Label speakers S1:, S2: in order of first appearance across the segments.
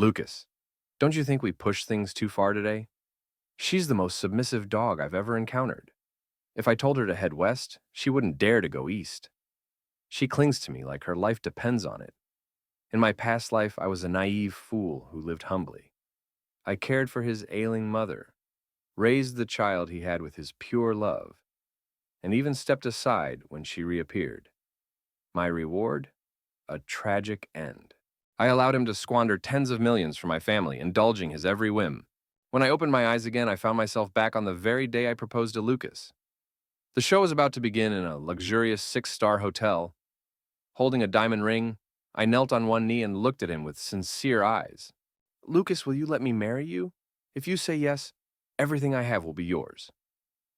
S1: Lucas, don't you think we pushed things too far today? She's the most submissive dog I've ever encountered. If I told her to head west, she wouldn't dare to go east. She clings to me like her life depends on it. In my past life, I was a naive fool who lived humbly. I cared for his ailing mother, raised the child he had with his pure love, and even stepped aside when she reappeared. My reward? A tragic end. I allowed him to squander tens of millions for my family, indulging his every whim. When I opened my eyes again, I found myself back on the very day I proposed to Lucas. The show was about to begin in a luxurious six-star hotel. Holding a diamond ring, I knelt on one knee and looked at him with sincere eyes. Lucas, will you let me marry you? If you say yes, everything I have will be yours.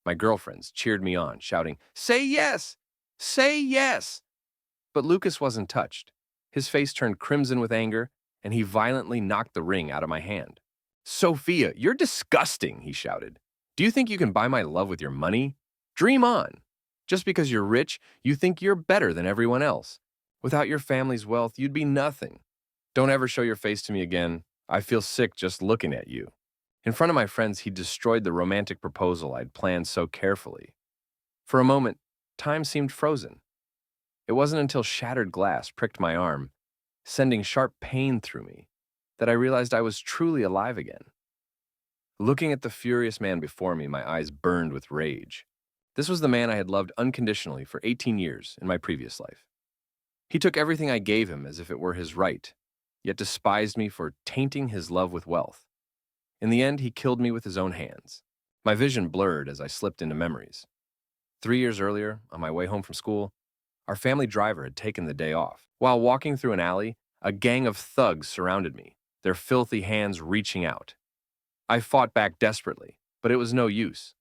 S1: My girlfriends cheered me on, shouting, Say yes! Say yes! But Lucas wasn't touched. His face turned crimson with anger, and he violently knocked the ring out of my hand. Sophia, you're disgusting, he shouted. Do you think you can buy my love with your money? Dream on. Just because you're rich, you think you're better than everyone else. Without your family's wealth, you'd be nothing. Don't ever show your face to me again. I feel sick just looking at you. In front of my friends, he destroyed the romantic proposal I'd planned so carefully. For a moment, time seemed frozen. It wasn't until shattered glass pricked my arm, sending sharp pain through me, that I realized I was truly alive again. Looking at the furious man before me, my eyes burned with rage. This was the man I had loved unconditionally for 18 years in my previous life. He took everything I gave him as if it were his right, yet despised me for tainting his love with wealth. In the end, he killed me with his own hands. My vision blurred as I slipped into memories. 3 years earlier, on my way home from school, our family driver had taken the day off. While walking through an alley, a gang of thugs surrounded me, their filthy hands reaching out. I fought back desperately, but it was no use.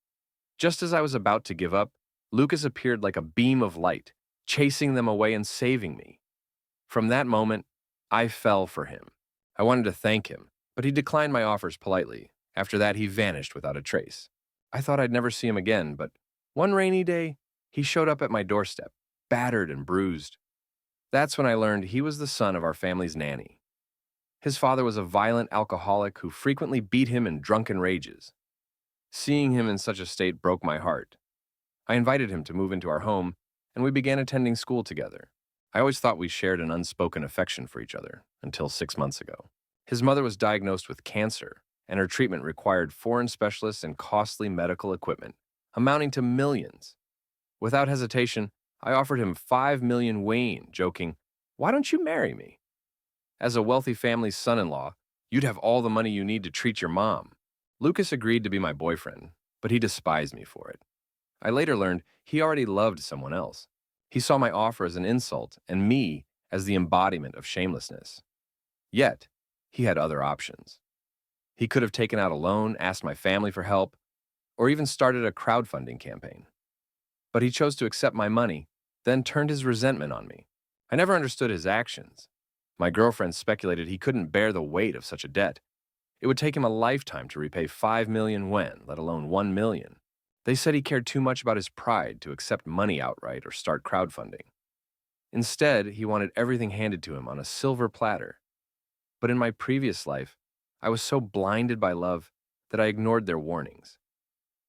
S1: Just as I was about to give up, Lucas appeared like a beam of light, chasing them away and saving me. From that moment, I fell for him. I wanted to thank him, but he declined my offers politely. After that, he vanished without a trace. I thought I'd never see him again, but one rainy day, he showed up at my doorstep, battered and bruised. That's when I learned he was the son of our family's nanny. His father was a violent alcoholic who frequently beat him in drunken rages. Seeing him in such a state broke my heart. I invited him to move into our home, and we began attending school together. I always thought we shared an unspoken affection for each other, until 6 months ago. His mother was diagnosed with cancer, and her treatment required foreign specialists and costly medical equipment, amounting to millions. Without hesitation, I offered him 5 million Wayne, joking, "Why don't you marry me? As a wealthy family's son-in-law, you'd have all the money you need to treat your mom." Lucas agreed to be my boyfriend, but he despised me for it. I later learned he already loved someone else. He saw my offer as an insult and me as the embodiment of shamelessness. Yet, he had other options. He could have taken out a loan, asked my family for help, or even started a crowdfunding campaign. But he chose to accept my money, then turned his resentment on me. I never understood his actions. My girlfriend speculated he couldn't bear the weight of such a debt. It would take him a lifetime to repay 5 million yen, let alone 1 million. They said he cared too much about his pride to accept money outright or start crowdfunding. Instead, he wanted everything handed to him on a silver platter. But in my previous life, I was so blinded by love that I ignored their warnings.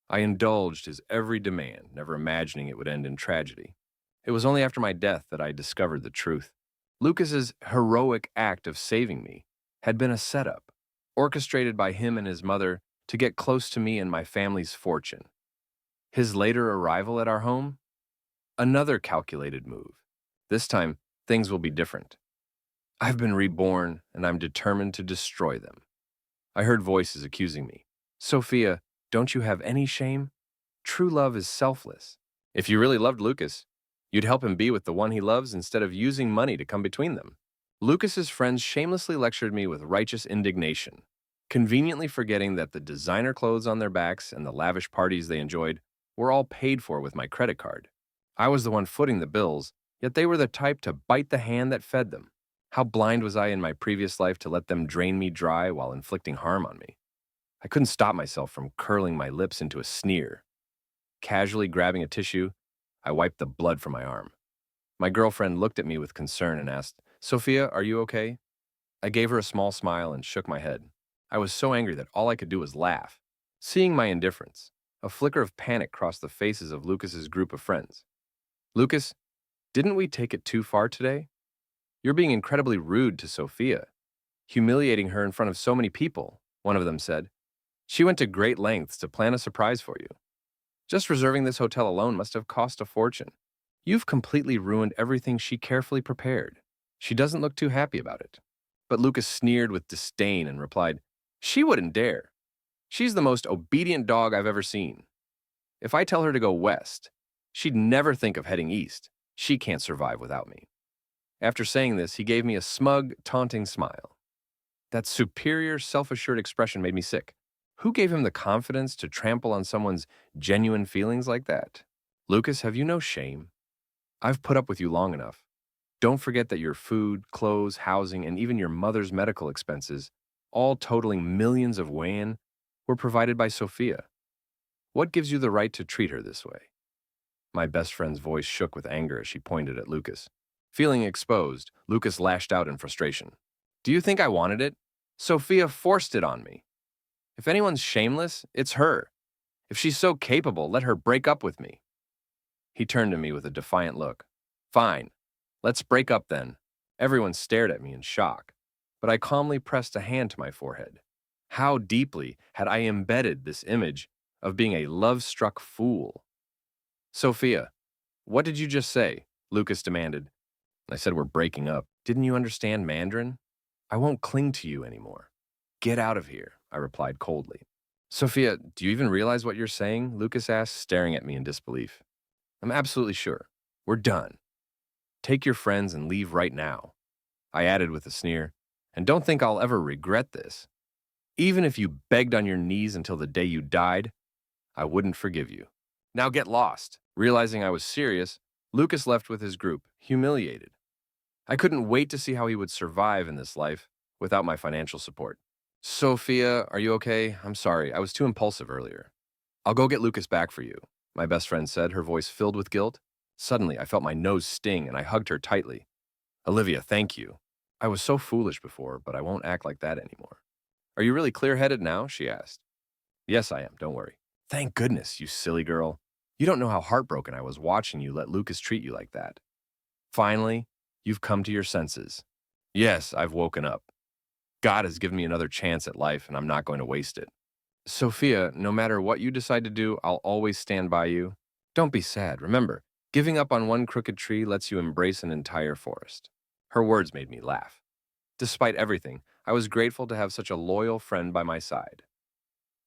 S1: I indulged his every demand, never imagining it would end in tragedy. It was only after my death that I discovered the truth. Lucas's heroic act of saving me had been a setup, orchestrated by him and his mother to get close to me and my family's fortune. His later arrival at our home? Another calculated move. This time, things will be different. I've been reborn, and I'm determined to destroy them. I heard voices accusing me. Sophia, don't you have any shame? True love is selfless. If you really loved Lucas, you'd help him be with the one he loves instead of using money to come between them. Lucas's friends shamelessly lectured me with righteous indignation, conveniently forgetting that the designer clothes on their backs and the lavish parties they enjoyed were all paid for with my credit card. I was the one footing the bills, yet they were the type to bite the hand that fed them. How blind was I in my previous life to let them drain me dry while inflicting harm on me? I couldn't stop myself from curling my lips into a sneer. Casually grabbing a tissue, I wiped the blood from my arm. My girlfriend looked at me with concern and asked, Sophia, are you okay? I gave her a small smile and shook my head. I was so angry that all I could do was laugh. Seeing my indifference, a flicker of panic crossed the faces of Lucas's group of friends. Lucas, didn't we take it too far today? You're being incredibly rude to Sophia, humiliating her in front of so many people, one of them said. She went to great lengths to plan a surprise for you. Just reserving this hotel alone must have cost a fortune. You've completely ruined everything she carefully prepared. She doesn't look too happy about it. But Lucas sneered with disdain and replied, She wouldn't dare. She's the most obedient dog I've ever seen. If I tell her to go west, she'd never think of heading east. She can't survive without me. After saying this, he gave me a smug, taunting smile. That superior, self-assured expression made me sick. Who gave him the confidence to trample on someone's genuine feelings like that? Lucas, have you no shame? I've put up with you long enough. Don't forget that your food, clothes, housing, and even your mother's medical expenses, all totaling millions of yuan, were provided by Sophia. What gives you the right to treat her this way? My best friend's voice shook with anger as she pointed at Lucas. Feeling exposed, Lucas lashed out in frustration. Do you think I wanted it? Sophia forced it on me. If anyone's shameless, it's her. If she's so capable, let her break up with me. He turned to me with a defiant look. Fine, let's break up then. Everyone stared at me in shock, but I calmly pressed a hand to my forehead. How deeply had I embedded this image of being a love-struck fool? Sophia, what did you just say? Lucas demanded. I said we're breaking up. Didn't you understand Mandarin? I won't cling to you anymore. Get out of here, I replied coldly. Sophia, do you even realize what you're saying? Lucas asked, staring at me in disbelief. I'm absolutely sure. We're done. Take your friends and leave right now. I added with a sneer, and don't think I'll ever regret this. Even if you begged on your knees until the day you died, I wouldn't forgive you. Now get lost. Realizing I was serious, Lucas left with his group, humiliated. I couldn't wait to see how he would survive in this life without my financial support. Sophia, are you okay? I'm sorry, I was too impulsive earlier. I'll go get Lucas back for you, my best friend said, her voice filled with guilt. Suddenly, I felt my nose sting and I hugged her tightly. Olivia, thank you. I was so foolish before, but I won't act like that anymore. Are you really clear-headed now? She asked. Yes, I am, don't worry. Thank goodness, you silly girl. You don't know how heartbroken I was watching you let Lucas treat you like that. Finally, you've come to your senses. Yes, I've woken up. God has given me another chance at life, and I'm not going to waste it. Sophia, no matter what you decide to do, I'll always stand by you. Don't be sad. Remember, giving up on one crooked tree lets you embrace an entire forest. Her words made me laugh. Despite everything, I was grateful to have such a loyal friend by my side.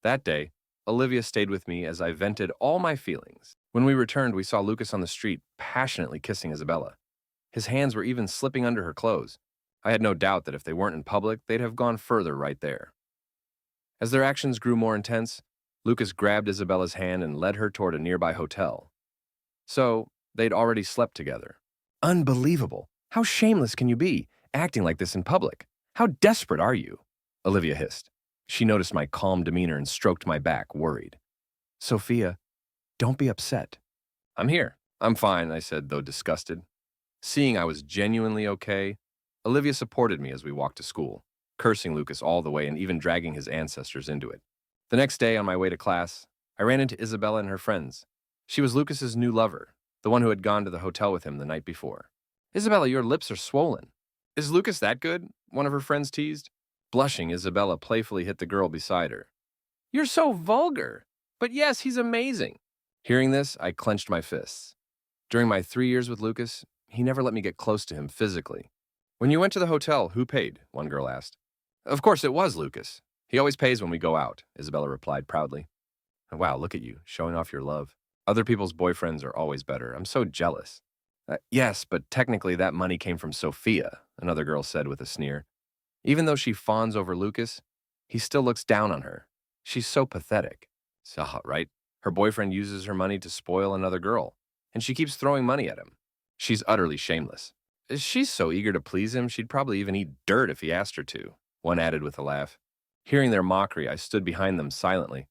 S1: That day, Olivia stayed with me as I vented all my feelings. When we returned, we saw Lucas on the street, passionately kissing Isabella. His hands were even slipping under her clothes. I had no doubt that if they weren't in public, they'd have gone further right there. As their actions grew more intense, Lucas grabbed Isabella's hand and led her toward a nearby hotel. So, they'd already slept together. Unbelievable! How shameless can you be, acting like this in public? How desperate are you? Olivia hissed. She noticed my calm demeanor and stroked my back, worried. Sophia, don't be upset. I'm here. I'm fine, I said, though disgusted. Seeing I was genuinely okay, Olivia supported me as we walked to school, cursing Lucas all the way and even dragging his ancestors into it. The next day, on my way to class, I ran into Isabella and her friends. She was Lucas's new lover, the one who had gone to the hotel with him the night before. Isabella, your lips are swollen. Is Lucas that good? One of her friends teased. Blushing, Isabella playfully hit the girl beside her. You're so vulgar. But yes, he's amazing. Hearing this, I clenched my fists. During my 3 years with Lucas, he never let me get close to him physically. When you went to the hotel, who paid? One girl asked. Of course it was Lucas. He always pays when we go out, Isabella replied proudly. Wow, look at you, showing off your love. Other people's boyfriends are always better. I'm so jealous. Yes, but technically that money came from Sophia, another girl said with a sneer. Even though she fawns over Lucas, he still looks down on her. She's so pathetic. Right? Her boyfriend uses her money to spoil another girl, and she keeps throwing money at him. She's utterly shameless. She's so eager to please him, she'd probably even eat dirt if he asked her to, one added with a laugh. Hearing their mockery, I stood behind them silently.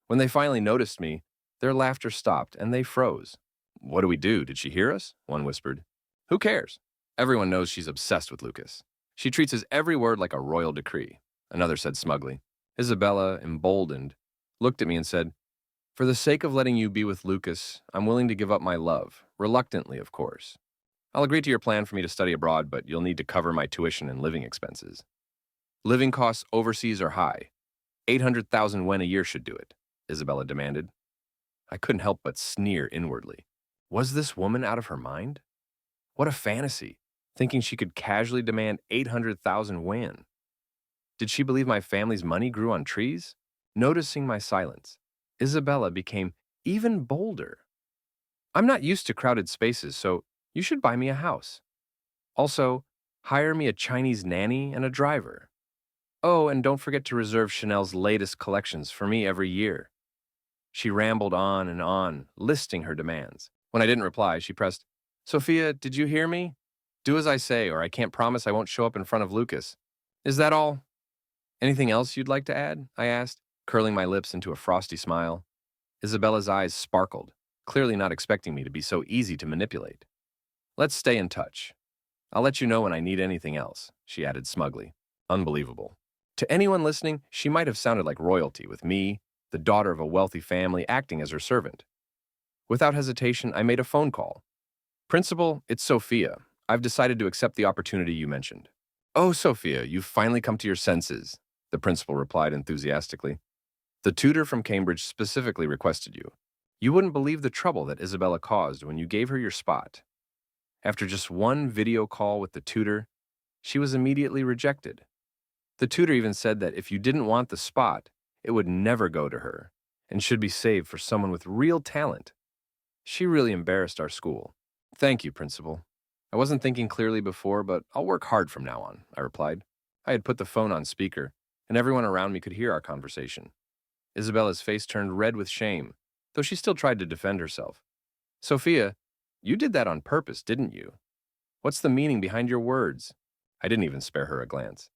S1: When they finally noticed me, their laughter stopped, and they froze. What do we do? Did she hear us? One whispered. Who cares? Everyone knows she's obsessed with Lucas. She treats his every word like a royal decree, another said smugly. Isabella, emboldened, looked at me and said, "For the sake of letting you be with Lucas, I'm willing to give up my love, reluctantly, of course. I'll agree to your plan for me to study abroad, but you'll need to cover my tuition and living expenses. Living costs overseas are high. 800,000 yen a year should do it," Isabella demanded. I couldn't help but sneer inwardly. Was this woman out of her mind? What a fantasy, thinking she could casually demand 800,000 yen. Did she believe my family's money grew on trees? Noticing my silence, Isabella became even bolder. "I'm not used to crowded spaces, so you should buy me a house. Also, hire me a Chinese nanny and a driver. Oh, and don't forget to reserve Chanel's latest collections for me every year." She rambled on, listing her demands. When I didn't reply, she pressed, "Sophia, did you hear me? Do as I say, or I can't promise I won't show up in front of Lucas. Is that all? Anything else you'd like to add?" I asked, curling my lips into a frosty smile. Isabella's eyes sparkled, clearly not expecting me to be so easy to manipulate. "Let's stay in touch. I'll let you know when I need anything else," she added smugly. Unbelievable. To anyone listening, she might have sounded like royalty, with me, the daughter of a wealthy family, acting as her servant. Without hesitation, I made a phone call. "Principal, it's Sophia. I've decided to accept the opportunity you mentioned." "Oh, Sophia, you've finally come to your senses," the principal replied enthusiastically. "The tutor from Cambridge specifically requested you. You wouldn't believe the trouble that Isabella caused when you gave her your spot. After just one video call with the tutor, she was immediately rejected. The tutor even said that if you didn't want the spot, it would never go to her and should be saved for someone with real talent. She really embarrassed our school." "Thank you, Principal. I wasn't thinking clearly before, but I'll work hard from now on," I replied. I had put the phone on speaker, and everyone around me could hear our conversation. Isabella's face turned red with shame, though she still tried to defend herself. "Sophia, you did that on purpose, didn't you? What's the meaning behind your words?" I didn't even spare her a glance.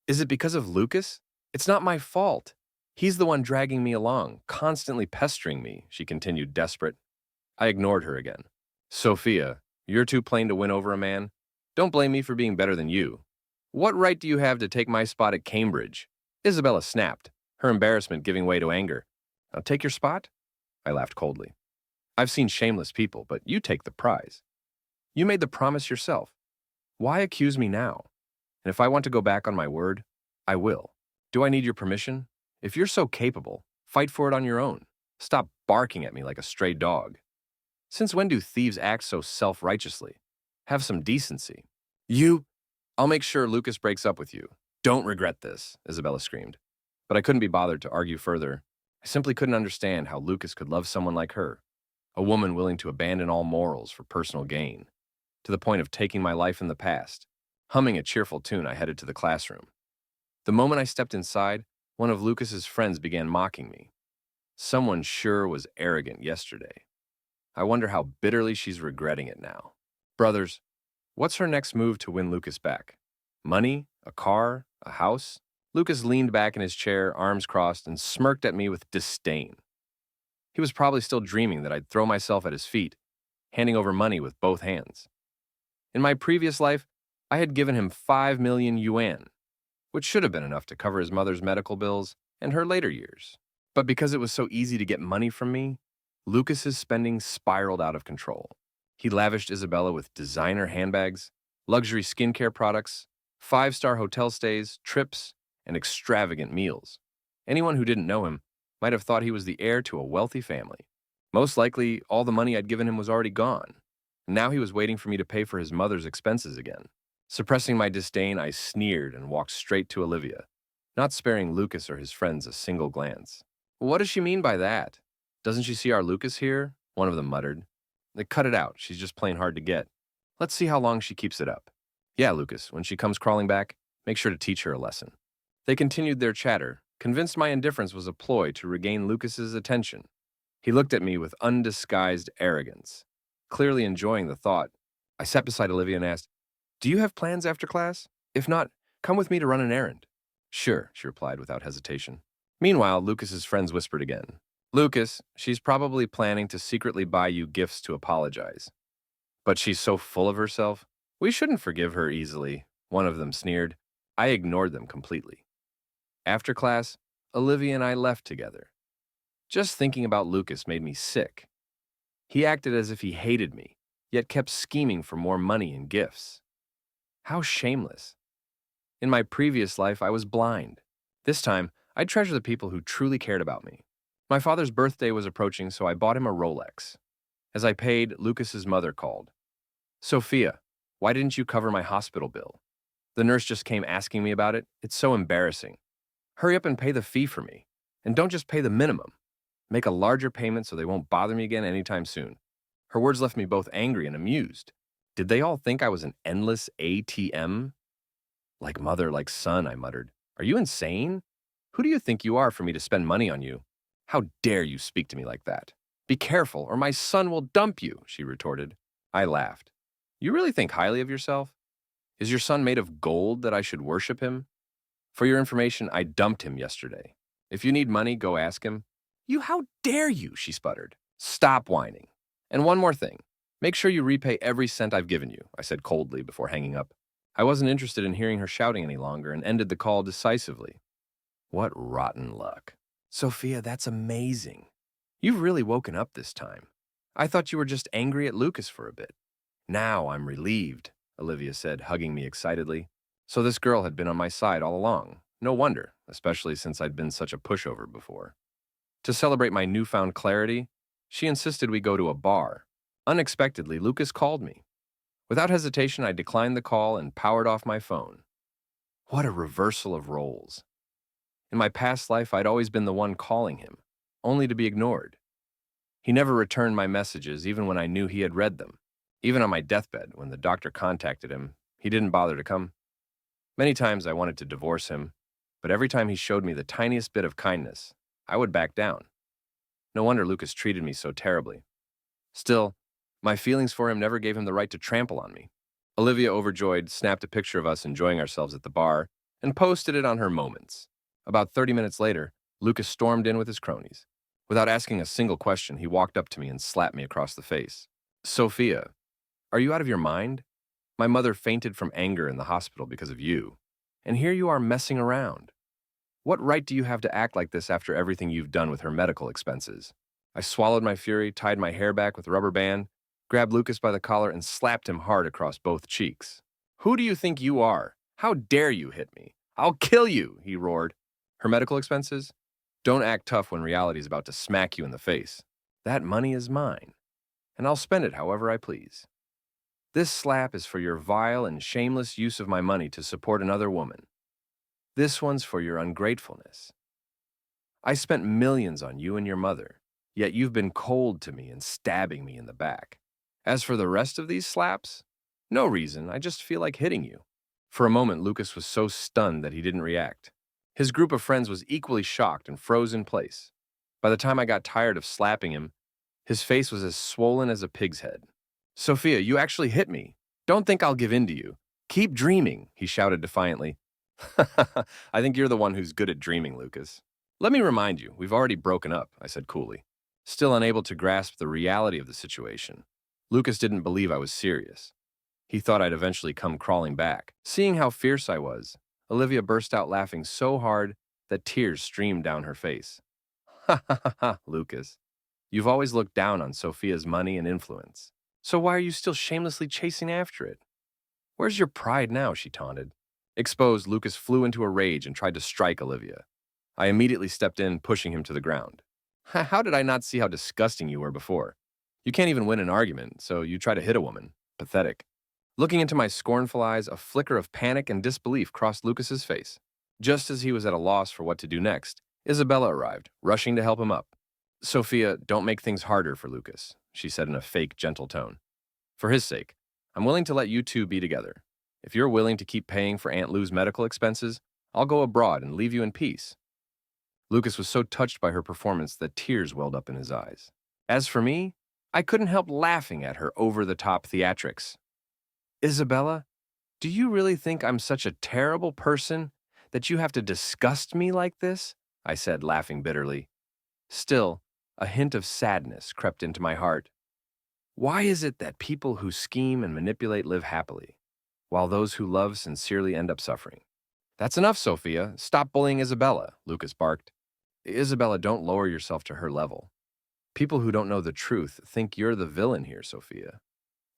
S1: "Is it because of Lucas? It's not my fault. He's the one dragging me along, constantly pestering me," she continued, desperate. I ignored her again. "Sophia, you're too plain to win over a man. Don't blame me for being better than you. What right do you have to take my spot at Cambridge?" Isabella snapped, her embarrassment giving way to anger. "I'll take your spot?" I laughed coldly. "I've seen shameless people, but you take the prize. You made the promise yourself. Why accuse me now? And if I want to go back on my word, I will. Do I need your permission? If you're so capable, fight for it on your own. Stop barking at me like a stray dog. Since when do thieves act so self-righteously? Have some decency." I'll make sure Lucas breaks up with you. Don't regret this," Isabella screamed. But I couldn't be bothered to argue further. I simply couldn't understand how Lucas could love someone like her, a woman willing to abandon all morals for personal gain, to the point of taking my life in the past. Humming a cheerful tune, I headed to the classroom. The moment I stepped inside, one of Lucas's friends began mocking me. Someone sure was arrogant yesterday. I wonder how bitterly she's regretting it now. "Brothers, what's her next move to win Lucas back? Money? A car? A house?" Lucas leaned back in his chair, arms crossed, and smirked at me with disdain. He was probably still dreaming that I'd throw myself at his feet, handing over money with both hands. In my previous life, I had given him 5 million yuan, which should have been enough to cover his mother's medical bills and her later years. But because it was so easy to get money from me, Lucas's spending spiraled out of control. He lavished Isabella with designer handbags, luxury skincare products, 5-star hotel stays, trips, and extravagant meals. Anyone who didn't know him might have thought he was the heir to a wealthy family. Most likely, all the money I'd given him was already gone, and now he was waiting for me to pay for his mother's expenses again. Suppressing my disdain, I sneered and walked straight to Olivia, not sparing Lucas or his friends a single glance. "What does she mean by that? Doesn't she see our Lucas here?" one of them muttered. "Cut it out, she's just plain hard to get. Let's see how long she keeps it up. Yeah, Lucas, when she comes crawling back, make sure to teach her a lesson." They continued their chatter, convinced my indifference was a ploy to regain Lucas's attention. He looked at me with undisguised arrogance, clearly enjoying the thought. I sat beside Olivia and asked, "Do you have plans after class? If not, come with me to run an errand." "Sure," she replied without hesitation. Meanwhile, Lucas's friends whispered again. "Lucas, she's probably planning to secretly buy you gifts to apologize. But she's so full of herself, we shouldn't forgive her easily," One of them sneered. I ignored them completely. After class, Olivia and I left together. Just thinking about Lucas made me sick. He acted as if he hated me, yet kept scheming for more money and gifts. How shameless. In my previous life, I was blind. This time, I treasure the people who truly cared about me. My father's birthday was approaching, so I bought him a Rolex. As I paid, Lucas's mother called. Sophia, why didn't you cover my hospital bill? The nurse just came asking me about it. It's so embarrassing. Hurry up and pay the fee for me. And don't just pay the minimum. Make a larger payment so they won't bother me again anytime soon. Her words left me both angry and amused. Did they all think I was an endless ATM? Like mother, like son, I muttered. Are you insane? Who do you think you are for me to spend money on you? How dare you speak to me like that? Be careful, or my son will dump you, she retorted. I laughed. You really think highly of yourself? Is your son made of gold that I should worship him? For your information, I dumped him yesterday. If you need money, go ask him. How dare you, she sputtered. Stop whining. And one more thing. Make sure you repay every cent I've given you, I said coldly before hanging up. I wasn't interested in hearing her shouting any longer and ended the call decisively. What rotten luck. Sophia, that's amazing. You've really woken up this time. I thought you were just angry at Lucas for a bit. Now I'm relieved, Olivia said, hugging me excitedly. So this girl had been on my side all along. No wonder, especially since I'd been such a pushover before. To celebrate my newfound clarity, she insisted we go to a bar. Unexpectedly, Lucas called me. Without hesitation, I declined the call and powered off my phone. What a reversal of roles. In my past life, I'd always been the one calling him, only to be ignored. He never returned my messages, even when I knew he had read them. Even on my deathbed, when the doctor contacted him, he didn't bother to come. Many times I wanted to divorce him, but every time he showed me the tiniest bit of kindness, I would back down. No wonder Lucas treated me so terribly. Still, my feelings for him never gave him the right to trample on me. Olivia, overjoyed, snapped a picture of us enjoying ourselves at the bar and posted it on her Moments. About 30 minutes later, Lucas stormed in with his cronies. Without asking a single question, he walked up to me and slapped me across the face. Sophia, are you out of your mind? My mother fainted from anger in the hospital because of you. And here you are messing around. What right do you have to act like this after everything you've done with her medical expenses? I swallowed my fury, tied my hair back with a rubber band, grabbed Lucas by the collar, and slapped him hard across both cheeks. Who do you think you are? How dare you hit me? I'll kill you, he roared. Her medical expenses? Don't act tough when reality is about to smack you in the face. That money is mine, and I'll spend it however I please. This slap is for your vile and shameless use of my money to support another woman. This one's for your ungratefulness. I spent millions on you and your mother, yet you've been cold to me and stabbing me in the back. As for the rest of these slaps, no reason, I just feel like hitting you. For a moment, Lucas was so stunned that he didn't react. His group of friends was equally shocked and froze in place. By the time I got tired of slapping him, his face was as swollen as a pig's head. Sophia, you actually hit me. Don't think I'll give in to you. Keep dreaming, he shouted defiantly. I think you're the one who's good at dreaming, Lucas. Let me remind you, we've already broken up, I said coolly, still unable to grasp the reality of the situation. Lucas didn't believe I was serious. He thought I'd eventually come crawling back. Seeing how fierce I was, Olivia burst out laughing so hard that tears streamed down her face. Ha ha ha ha, Lucas. You've always looked down on Sophia's money and influence. So why are you still shamelessly chasing after it? Where's your pride now, she taunted. Exposed, Lucas flew into a rage and tried to strike Olivia. I immediately stepped in, pushing him to the ground. How did I not see how disgusting you were before? You can't even win an argument, so you try to hit a woman. Pathetic. Looking into my scornful eyes, a flicker of panic and disbelief crossed Lucas's face. Just as he was at a loss for what to do next, Isabella arrived, rushing to help him up. Sophia, don't make things harder for Lucas, she said in a fake, gentle tone. For his sake, I'm willing to let you two be together. If you're willing to keep paying for Aunt Lou's medical expenses, I'll go abroad and leave you in peace. Lucas was so touched by her performance that tears welled up in his eyes. As for me, I couldn't help laughing at her over-the-top theatrics. Isabella, do you really think I'm such a terrible person that you have to disgust me like this? I said, laughing bitterly. Still, a hint of sadness crept into my heart. Why is it that people who scheme and manipulate live happily, while those who love sincerely end up suffering. That's enough, Sophia. Stop bullying Isabella, Lucas barked. Isabella, don't lower yourself to her level. People who don't know the truth think you're the villain here, Sophia.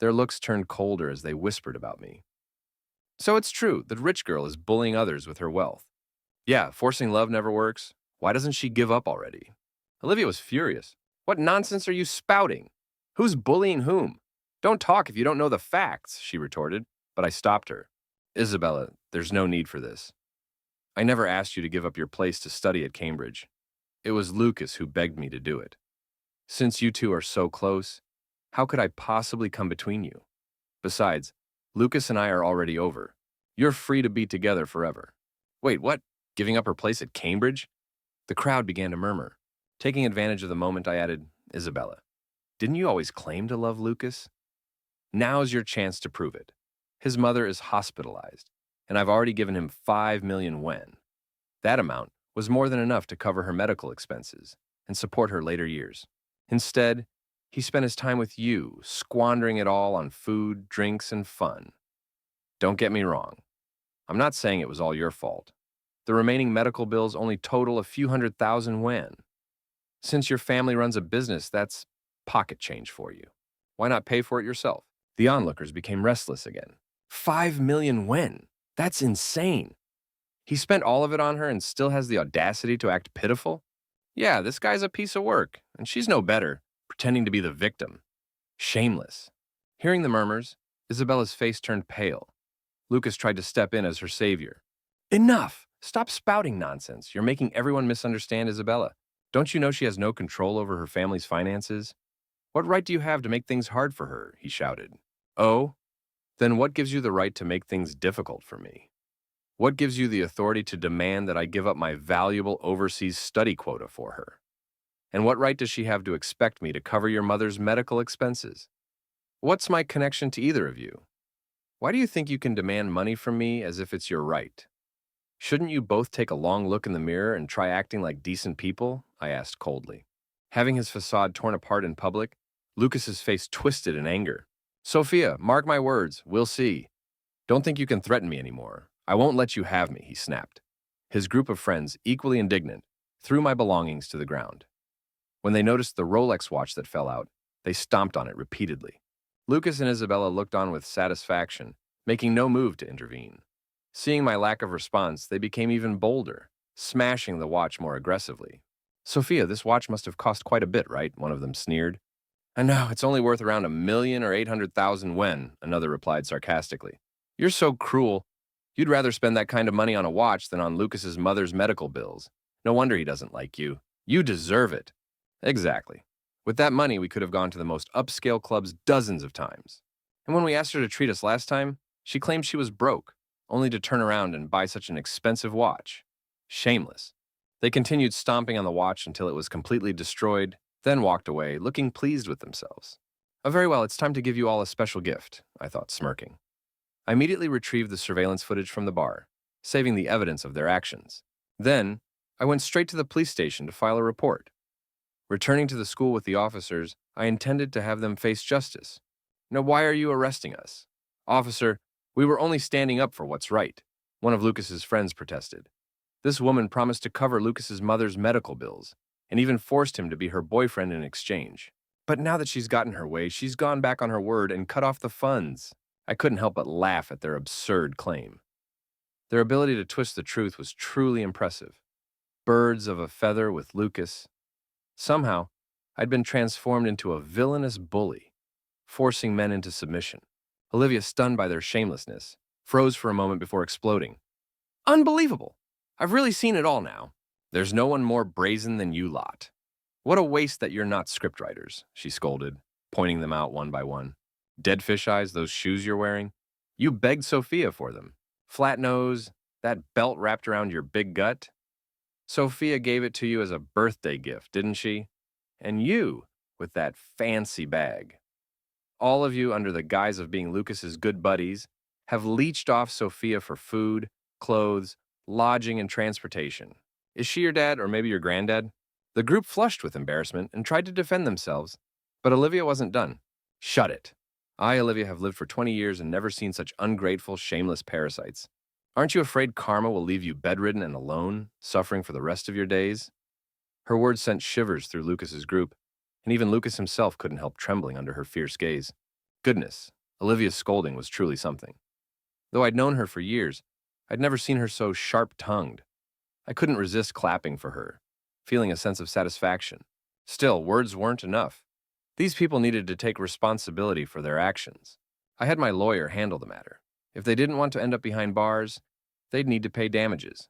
S1: Their looks turned colder as they whispered about me. So it's true, the rich girl is bullying others with her wealth. Yeah, forcing love never works. Why doesn't she give up already? Olivia was furious. What nonsense are you spouting? Who's bullying whom? Don't talk if you don't know the facts, she retorted, but I stopped her. Isabella, there's no need for this. I never asked you to give up your place to study at Cambridge. It was Lucas who begged me to do it. Since you two are so close, how could I possibly come between you? Besides, Lucas and I are already over. You're free to be together forever. Wait, what? Giving up her place at Cambridge? The crowd began to murmur. Taking advantage of the moment, I added, Isabella, didn't you always claim to love Lucas? Now's your chance to prove it. His mother is hospitalized, and I've already given him 5 million yen. That amount was more than enough to cover her medical expenses and support her later years. Instead, he spent his time with you, squandering it all on food, drinks, and fun. Don't get me wrong. I'm not saying it was all your fault. The remaining medical bills only total a few 100,000 yen. Since your family runs a business, that's pocket change for you. Why not pay for it yourself? The onlookers became restless again. 5 million yen? That's insane. He spent all of it on her and still has the audacity to act pitiful? Yeah, this guy's a piece of work, and she's no better, pretending to be the victim. Shameless. Hearing the murmurs, Isabella's face turned pale. Lucas tried to step in as her savior. Enough! Stop spouting nonsense. You're making everyone misunderstand Isabella. Don't you know she has no control over her family's finances? What right do you have to make things hard for her? He shouted. Oh? Then what gives you the right to make things difficult for me? What gives you the authority to demand that I give up my valuable overseas study quota for her? And what right does she have to expect me to cover your mother's medical expenses? What's my connection to either of you? Why do you think you can demand money from me as if it's your right? Shouldn't you both take a long look in the mirror and try acting like decent people? I asked coldly. Having his facade torn apart in public, Lucas's face twisted in anger. Sophia, mark my words, we'll see. Don't think you can threaten me anymore. I won't let you have me, he snapped. His group of friends, equally indignant, threw my belongings to the ground. When they noticed the Rolex watch that fell out, they stomped on it repeatedly. Lucas and Isabella looked on with satisfaction, making no move to intervene. Seeing my lack of response, they became even bolder, smashing the watch more aggressively. Sophia, this watch must have cost quite a bit, right? One of them sneered. I know, it's only worth around 1,000,000 or 800,000 yen, another replied sarcastically. You're so cruel. You'd rather spend that kind of money on a watch than on Lucas's mother's medical bills. No wonder he doesn't like you. You deserve it. Exactly. With that money, we could have gone to the most upscale clubs dozens of times. And when we asked her to treat us last time, she claimed she was broke, only to turn around and buy such an expensive watch. Shameless. They continued stomping on the watch until it was completely destroyed, then walked away, looking pleased with themselves. Oh, very well, it's time to give you all a special gift, I thought, smirking. I immediately retrieved the surveillance footage from the bar, saving the evidence of their actions. Then, I went straight to the police station to file a report. Returning to the school with the officers, I intended to have them face justice. Now, why are you arresting us? Officer, we were only standing up for what's right, one of Lucas's friends protested. This woman promised to cover Lucas's mother's medical bills, and even forced him to be her boyfriend in exchange. But now that she's gotten her way, she's gone back on her word and cut off the funds. I couldn't help but laugh at their absurd claim. Their ability to twist the truth was truly impressive. Birds of a feather with Lucas. Somehow, I'd been transformed into a villainous bully, forcing men into submission. Olivia, stunned by their shamelessness, froze for a moment before exploding. Unbelievable! I've really seen it all now. There's no one more brazen than you lot. What a waste that you're not scriptwriters, she scolded, pointing them out one by one. Dead fish eyes, those shoes you're wearing? You begged Sophia for them. Flat nose, that belt wrapped around your big gut? Sophia gave it to you as a birthday gift, didn't she? And you, with that fancy bag. All of you, under the guise of being Lucas's good buddies, have leeched off Sophia for food, clothes, lodging, and transportation. Is she your dad or maybe your granddad? The group flushed with embarrassment and tried to defend themselves, but Olivia wasn't done. Shut it. I, Olivia, have lived for 20 years and never seen such ungrateful, shameless parasites. Aren't you afraid karma will leave you bedridden and alone, suffering for the rest of your days? Her words sent shivers through Lucas's group, and even Lucas himself couldn't help trembling under her fierce gaze. Goodness, Olivia's scolding was truly something. Though I'd known her for years, I'd never seen her so sharp-tongued. I couldn't resist clapping for her, feeling a sense of satisfaction. Still, words weren't enough. These people needed to take responsibility for their actions. I had my lawyer handle the matter. If they didn't want to end up behind bars, they'd need to pay damages.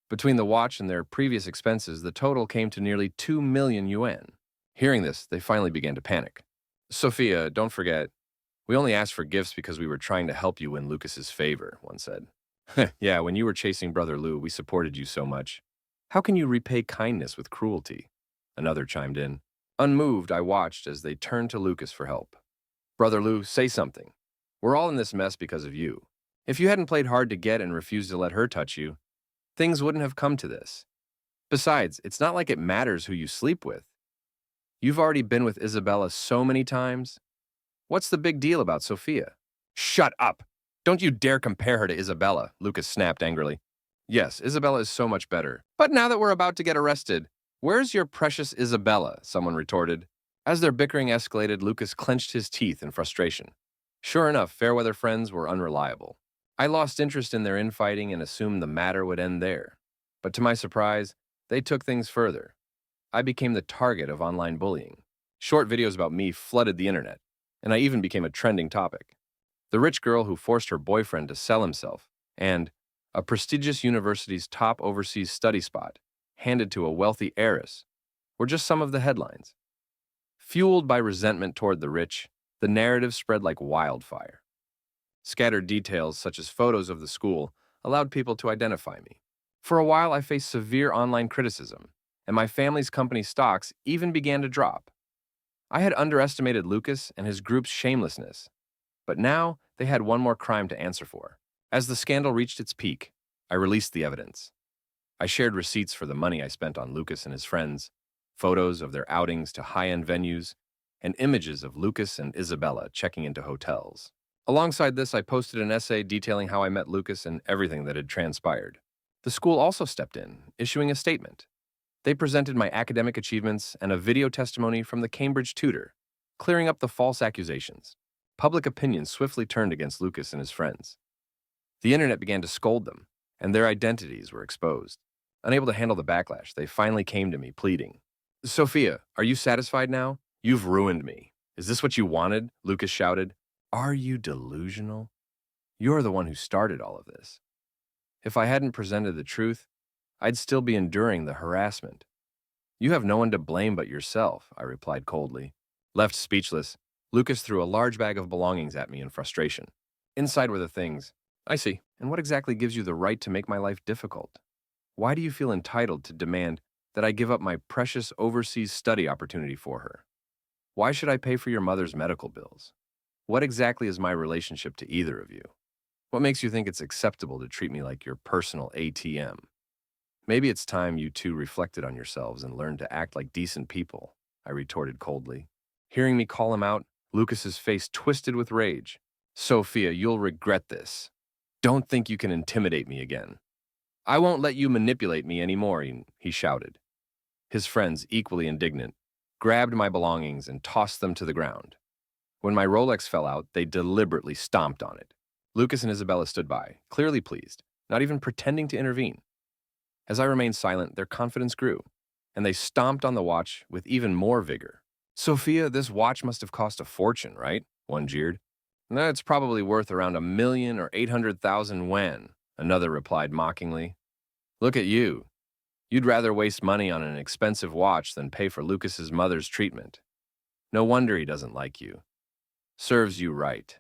S1: Between the watch and their previous expenses, the total came to nearly 2 million yuan. Hearing this, they finally began to panic. Sophia, don't forget, we only asked for gifts because we were trying to help you win Lucas's favor, one said. Yeah, when you were chasing Brother Lou, we supported you so much. How can you repay kindness with cruelty? Another chimed in. Unmoved, I watched as they turned to Lucas for help. Brother Lou, say something. We're all in this mess because of you. If you hadn't played hard to get and refused to let her touch you, things wouldn't have come to this. Besides, it's not like it matters who you sleep with. You've already been with Isabella so many times. What's the big deal about Sophia? Shut up! Don't you dare compare her to Isabella, Lucas snapped angrily. Yes, Isabella is so much better. But now that we're about to get arrested, where's your precious Isabella? Someone retorted. As their bickering escalated, Lucas clenched his teeth in frustration. Sure enough, Fairweather friends were unreliable. I lost interest in their infighting and assumed the matter would end there. But to my surprise, they took things further. I became the target of online bullying. Short videos about me flooded the internet, and I even became a trending topic. The rich girl who forced her boyfriend to sell himself, and a prestigious university's top overseas study spot, handed to a wealthy heiress, were just some of the headlines. Fueled by resentment toward the rich, the narrative spread like wildfire. Scattered details, such as photos of the school, allowed people to identify me. For a while, I faced severe online criticism, and my family's company stocks even began to drop. I had underestimated Lucas and his group's shamelessness, but now they had one more crime to answer for. As the scandal reached its peak, I released the evidence. I shared receipts for the money I spent on Lucas and his friends, photos of their outings to high-end venues, and images of Lucas and Isabella checking into hotels. Alongside this, I posted an essay detailing how I met Lucas and everything that had transpired. The school also stepped in, issuing a statement. They presented my academic achievements and a video testimony from the Cambridge tutor, clearing up the false accusations. Public opinion swiftly turned against Lucas and his friends. The internet began to scold them, and their identities were exposed. Unable to handle the backlash, they finally came to me, pleading. Sophia, are you satisfied now? You've ruined me. Is this what you wanted? Lucas shouted. Are you delusional? You're the one who started all of this. If I hadn't presented the truth, I'd still be enduring the harassment. You have no one to blame but yourself, I replied coldly. Left speechless, Lucas threw a large bag of belongings at me in frustration. Inside were the things. I see. And what exactly gives you the right to make my life difficult? Why do you feel entitled to demand that I give up my precious overseas study opportunity for her? Why should I pay for your mother's medical bills? What exactly is my relationship to either of you? What makes you think it's acceptable to treat me like your personal ATM? Maybe it's time you two reflected on yourselves and learned to act like decent people, I retorted coldly. Hearing me call him out, Lucas's face twisted with rage. Sophia, you'll regret this. Don't think you can intimidate me again. I won't let you manipulate me anymore, he shouted. His friends, equally indignant, grabbed my belongings and tossed them to the ground. When my Rolex fell out, they deliberately stomped on it. Lucas and Isabella stood by, clearly pleased, not even pretending to intervene. As I remained silent, their confidence grew, and they stomped on the watch with even more vigor. Sophia, this watch must have cost a fortune, right? One jeered. It's probably worth around 1,000,000 or 800,000 yuan, another replied mockingly. Look at you. You'd rather waste money on an expensive watch than pay for Lucas's mother's treatment. No wonder he doesn't like you. Serves you right.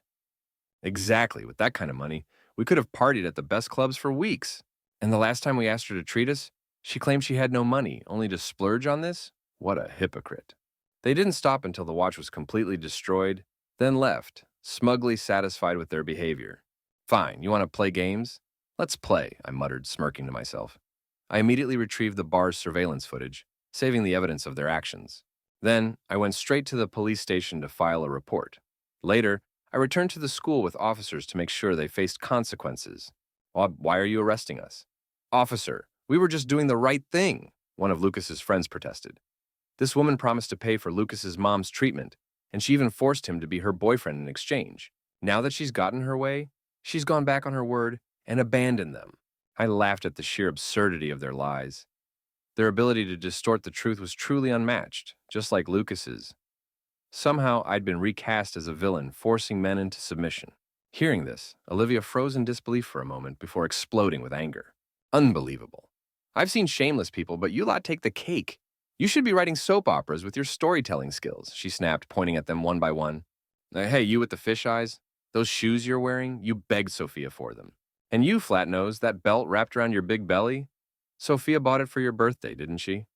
S1: Exactly, with that kind of money, we could have partied at the best clubs for weeks. And the last time we asked her to treat us, she claimed she had no money, only to splurge on this? What a hypocrite. They didn't stop until the watch was completely destroyed, then left, smugly satisfied with their behavior. Fine, you want to play games? Let's play, I muttered, smirking to myself. I immediately retrieved the bar's surveillance footage, saving the evidence of their actions. Then, I went straight to the police station to file a report. Later, I returned to the school with officers to make sure they faced consequences. Why are you arresting us? Officer, we were just doing the right thing, one of Lucas's friends protested. This woman promised to pay for Lucas's mom's treatment, and she even forced him to be her boyfriend in exchange. Now that she's gotten her way, she's gone back on her word and abandoned them. I laughed at the sheer absurdity of their lies. Their ability to distort the truth was truly unmatched, just like Lucas's. Somehow, I'd been recast as a villain, forcing men into submission. Hearing this, Olivia froze in disbelief for a moment before exploding with anger. Unbelievable. I've seen shameless people, but you lot take the cake. You should be writing soap operas with your storytelling skills, she snapped, pointing at them one by one. Hey, you with the fish eyes? Those shoes you're wearing, you begged Sophia for them. And you, flat nose, that belt wrapped around your big belly? Sophia bought it for your birthday, didn't she?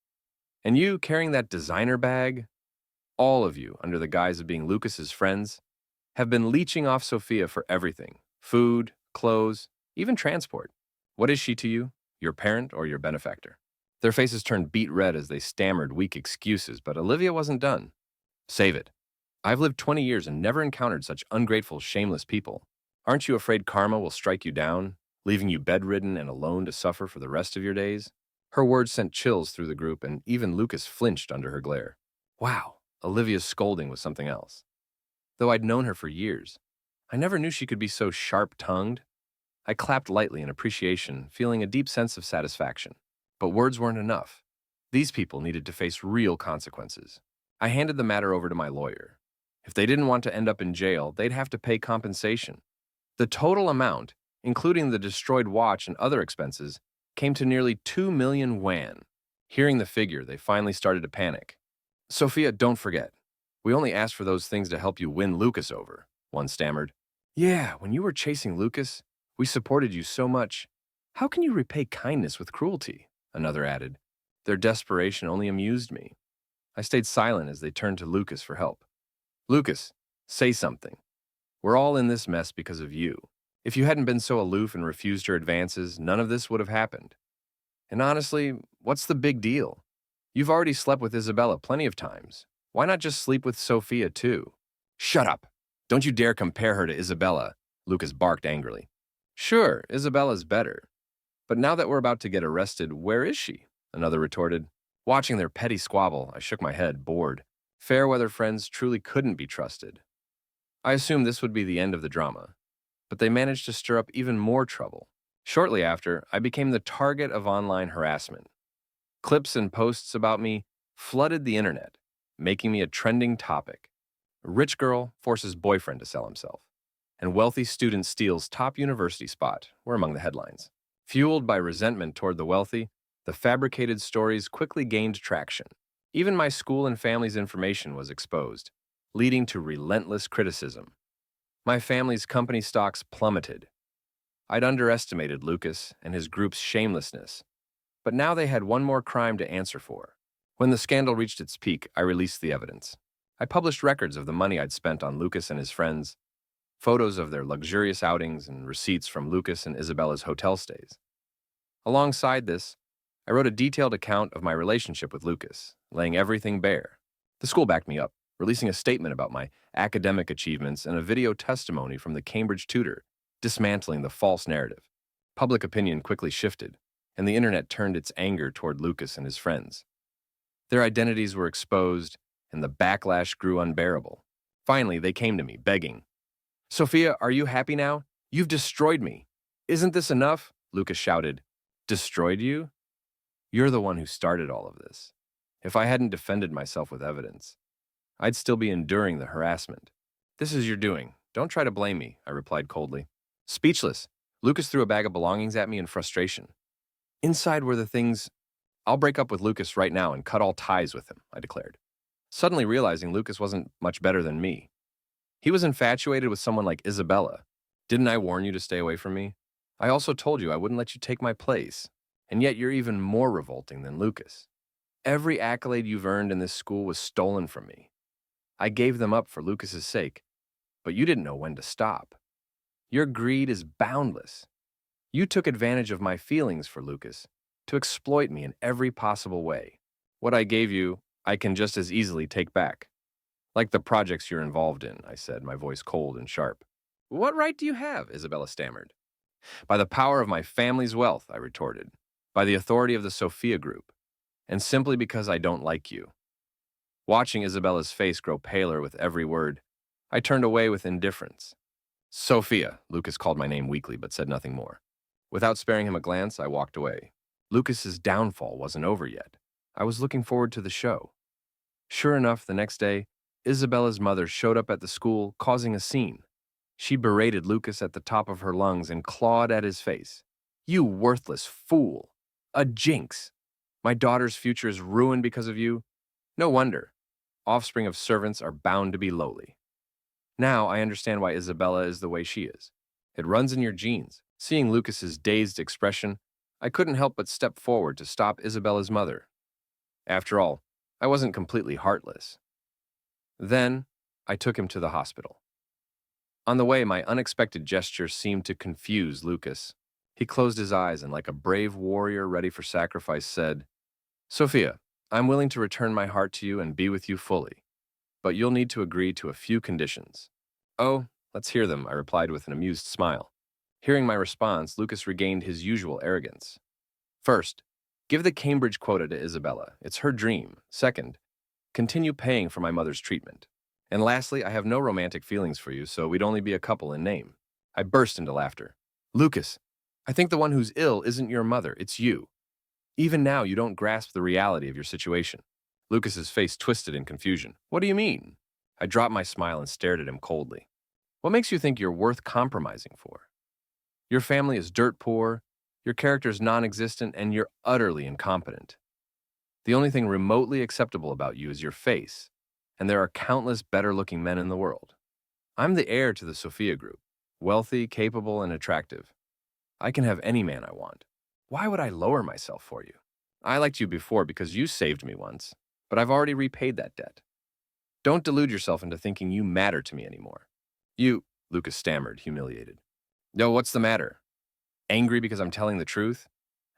S1: And you carrying that designer bag? All of you, under the guise of being Lucas's friends, have been leeching off Sophia for everything. Food, clothes, even transport. What is she to you? Your parent or your benefactor? Their faces turned beet red as they stammered weak excuses, but Olivia wasn't done. Save it. I've lived 20 years and never encountered such ungrateful, shameless people. Aren't you afraid karma will strike you down, leaving you bedridden and alone to suffer for the rest of your days? Her words sent chills through the group, and even Lucas flinched under her glare. Wow, Olivia's scolding was something else. Though I'd known her for years, I never knew she could be so sharp-tongued. I clapped lightly in appreciation, feeling a deep sense of satisfaction. But words weren't enough. These people needed to face real consequences. I handed the matter over to my lawyer. If they didn't want to end up in jail, they'd have to pay compensation. The total amount, including the destroyed watch and other expenses, came to nearly 2 million yuan. Hearing the figure, they finally started to panic. Sophia, don't forget. We only asked for those things to help you win Lucas over, one stammered. Yeah, when you were chasing Lucas, we supported you so much. How can you repay kindness with cruelty? Another added. Their desperation only amused me. I stayed silent as they turned to Lucas for help. Lucas, say something. We're all in this mess because of you. If you hadn't been so aloof and refused her advances, none of this would have happened. And honestly, what's the big deal? You've already slept with Isabella plenty of times. Why not just sleep with Sophia, too? Shut up! Don't you dare compare her to Isabella, Lucas barked angrily. Sure, Isabella's better. But now that we're about to get arrested, where is she? Another retorted. Watching their petty squabble, I shook my head, bored. Fair-weather friends truly couldn't be trusted. I assumed this would be the end of the drama, but they managed to stir up even more trouble. Shortly after, I became the target of online harassment. Clips and posts about me flooded the internet, making me a trending topic. Rich girl forces boyfriend to sell himself, and wealthy student steals top university spot were among the headlines. Fueled by resentment toward the wealthy, the fabricated stories quickly gained traction. Even my school and family's information was exposed, leading to relentless criticism. My family's company stocks plummeted. I'd underestimated Lucas and his group's shamelessness, but now they had one more crime to answer for. When the scandal reached its peak, I released the evidence. I published records of the money I'd spent on Lucas and his friends, photos of their luxurious outings, and receipts from Lucas and Isabella's hotel stays. Alongside this, I wrote a detailed account of my relationship with Lucas, laying everything bare. The school backed me up, releasing a statement about my academic achievements and a video testimony from the Cambridge tutor, dismantling the false narrative. Public opinion quickly shifted, and the internet turned its anger toward Lucas and his friends. Their identities were exposed, and the backlash grew unbearable. Finally, they came to me, begging. Sophia, are you happy now? You've destroyed me. Isn't this enough? Lucas shouted. Destroyed you? You're the one who started all of this. If I hadn't defended myself with evidence, I'd still be enduring the harassment. This is your doing. Don't try to blame me, I replied coldly. Speechless, Lucas threw a bag of belongings at me in frustration. Inside were the things. I'll break up with Lucas right now and cut all ties with him, I declared, suddenly realizing Lucas wasn't much better than me. He was infatuated with someone like Isabella. Didn't I warn you to stay away from me? I also told you I wouldn't let you take my place, and yet you're even more revolting than Lucas. Every accolade you've earned in this school was stolen from me. I gave them up for Lucas's sake, but you didn't know when to stop. Your greed is boundless. You took advantage of my feelings for Lucas to exploit me in every possible way. What I gave you, I can just as easily take back. Like the projects you're involved in, I said, my voice cold and sharp. What right do you have? Isabella stammered. By the power of my family's wealth, I retorted. By the authority of the Sophia Group. And simply because I don't like you. Watching Isabella's face grow paler with every word, I turned away with indifference. Sophia, Lucas called my name weakly but said nothing more. Without sparing him a glance, I walked away. Lucas's downfall wasn't over yet. I was looking forward to the show. Sure enough, the next day, Isabella's mother showed up at the school, causing a scene. She berated Lucas at the top of her lungs and clawed at his face. You worthless fool! A jinx! My daughter's future is ruined because of you? No wonder. Offspring of servants are bound to be lowly. Now I understand why Isabella is the way she is. It runs in your genes. Seeing Lucas's dazed expression, I couldn't help but step forward to stop Isabella's mother. After all, I wasn't completely heartless. Then, I took him to the hospital. On the way, my unexpected gesture seemed to confuse Lucas. He closed his eyes and, like a brave warrior ready for sacrifice, said, Sophia, I'm willing to return my heart to you and be with you fully, but you'll need to agree to a few conditions. Oh, let's hear them, I replied with an amused smile. Hearing my response, Lucas regained his usual arrogance. First, give the Cambridge quota to Isabella. It's her dream. Second, continue paying for my mother's treatment. And lastly, I have no romantic feelings for you, so we'd only be a couple in name. I burst into laughter. Lucas, I think the one who's ill isn't your mother, it's you. Even now, you don't grasp the reality of your situation. Lucas's face twisted in confusion. What do you mean? I dropped my smile and stared at him coldly. What makes you think you're worth compromising for? Your family is dirt poor, your character's non-existent, and you're utterly incompetent. The only thing remotely acceptable about you is your face, and there are countless better-looking men in the world. I'm the heir to the Sophia Group, wealthy, capable, and attractive. I can have any man I want. Why would I lower myself for you? I liked you before because you saved me once, but I've already repaid that debt. Don't delude yourself into thinking you matter to me anymore. Lucas stammered, humiliated. No, what's the matter? Angry because I'm telling the truth?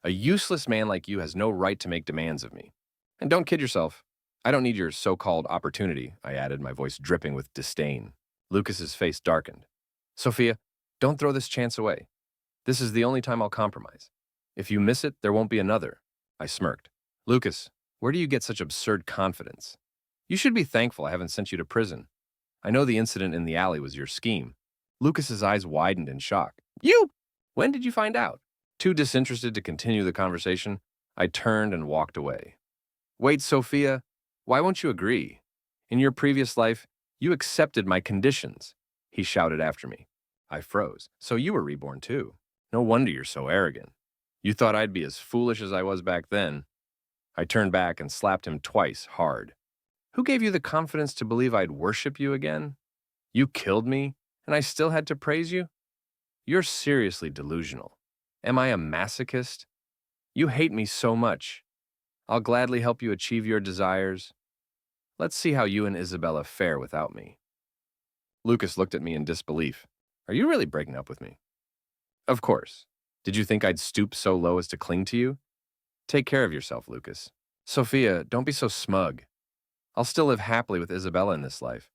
S1: A useless man like you has no right to make demands of me. And don't kid yourself. I don't need your so-called opportunity, I added, my voice dripping with disdain. Lucas's face darkened. Sophia, don't throw this chance away. This is the only time I'll compromise. If you miss it, there won't be another. I smirked. Lucas, where do you get such absurd confidence? You should be thankful I haven't sent you to prison. I know the incident in the alley was your scheme. Lucas's eyes widened in shock. You? When did you find out? Too disinterested to continue the conversation, I turned and walked away. Wait, Sophia, why won't you agree? In your previous life, you accepted my conditions, he shouted after me. I froze. So you were reborn too. No wonder you're so arrogant. You thought I'd be as foolish as I was back then. I turned back and slapped him twice, hard. Who gave you the confidence to believe I'd worship you again? You killed me, and I still had to praise you? You're seriously delusional. Am I a masochist? You hate me so much. I'll gladly help you achieve your desires. Let's see how you and Isabella fare without me. Lucas looked at me in disbelief. Are you really breaking up with me? Of course. Did you think I'd stoop so low as to cling to you? Take care of yourself, Lucas. Sophia, don't be so smug. I'll still live happily with Isabella in this life.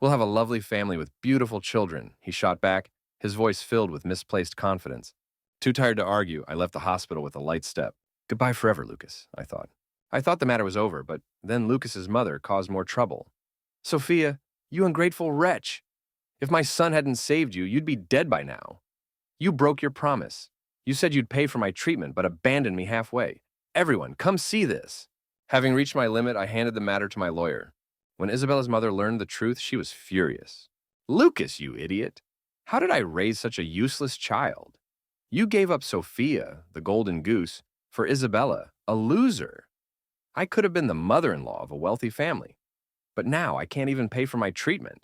S1: We'll have a lovely family with beautiful children, he shot back, his voice filled with misplaced confidence. Too tired to argue, I left the hospital with a light step. Goodbye forever, Lucas, I thought. I thought the matter was over, but then Lucas's mother caused more trouble. Sophia, you ungrateful wretch! If my son hadn't saved you, you'd be dead by now. You broke your promise. You said you'd pay for my treatment, but abandoned me halfway. Everyone, come see this. Having reached my limit, I handed the matter to my lawyer. When Isabella's mother learned the truth, she was furious. Lucas, you idiot! How did I raise such a useless child? You gave up Sophia, the golden goose, for Isabella, a loser. I could have been the mother-in-law of a wealthy family. But now I can't even pay for my treatment.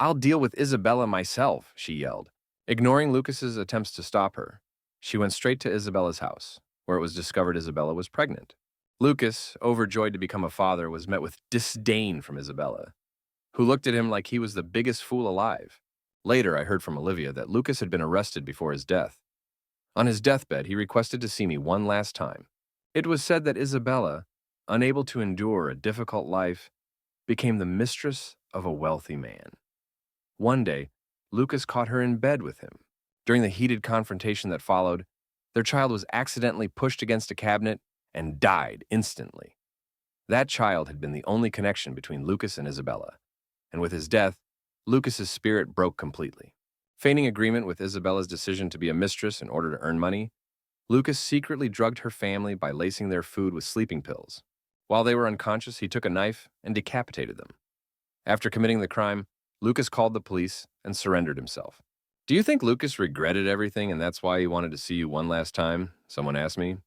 S1: I'll deal with Isabella myself, she yelled. Ignoring Lucas's attempts to stop her, she went straight to Isabella's house, where it was discovered Isabella was pregnant. Lucas, overjoyed to become a father, was met with disdain from Isabella, who looked at him like he was the biggest fool alive. Later, I heard from Olivia that Lucas had been arrested before his death. On his deathbed, he requested to see me one last time. It was said that Isabella, unable to endure a difficult life, became the mistress of a wealthy man. One day, Lucas caught her in bed with him. During the heated confrontation that followed, their child was accidentally pushed against a cabinet and died instantly. That child had been the only connection between Lucas and Isabella, and with his death, Lucas's spirit broke completely. Feigning agreement with Isabella's decision to be a mistress in order to earn money, Lucas secretly drugged her family by lacing their food with sleeping pills. While they were unconscious, he took a knife and decapitated them. After committing the crime, Lucas called the police and surrendered himself. "Do you think Lucas regretted everything and that's why he wanted to see you one last time?" Someone asked me.